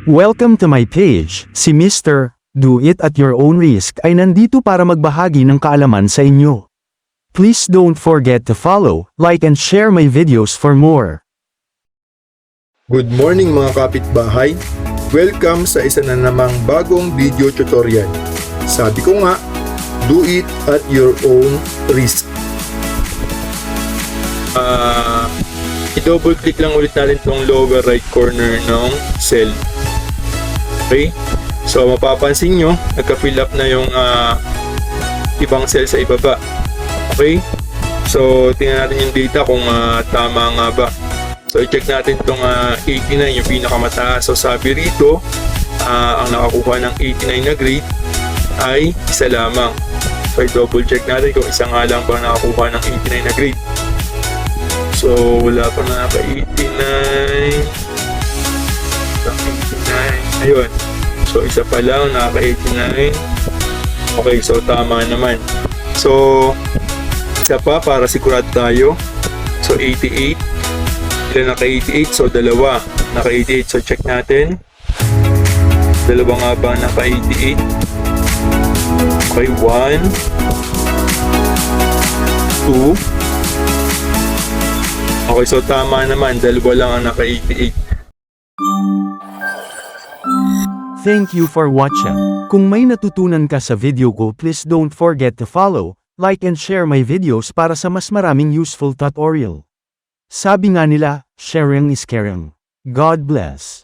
Welcome to my page. Si Mr. Do It at Your Own Risk ay nandito para magbahagi ng kaalaman sa inyo. Please don't forget to follow, like and share my videos for more. Good morning mga kapitbahay. Welcome sa isa na namang bagong video tutorial. Sabi ko nga, do it at your own risk. I-double click lang ulit natin itong lower right corner ng cell. Okay? So mapapansin nyo, nagka-fill up na yung ibang cell sa ibaba. Okay? So tingnan natin yung data kung tama nga ba. So i-check natin itong 89, yung pinakamataas. So sabi rito, ang nakakuha ng 89 na grade ay isa lamang. So i-double check natin kung isa nga lang ba nakakuha ng 89 na grade. So wala pa na naka-89. Ayun. So isa pa lang naka-89. Okay, so tama naman. So isa pa para sigurado tayo. So 88. Ilan naka-88? So dalawa naka-88. So check natin. Dalawa nga ba naka-88? Okay, 1 2. Okay, so tama naman. Dalawa lang ang naka-88. Thank you for watching. Kung may natutunan ka sa video ko, please don't forget to follow, like and share my videos para sa mas maraming useful tutorial. Sabi nga nila, sharing is caring. God bless.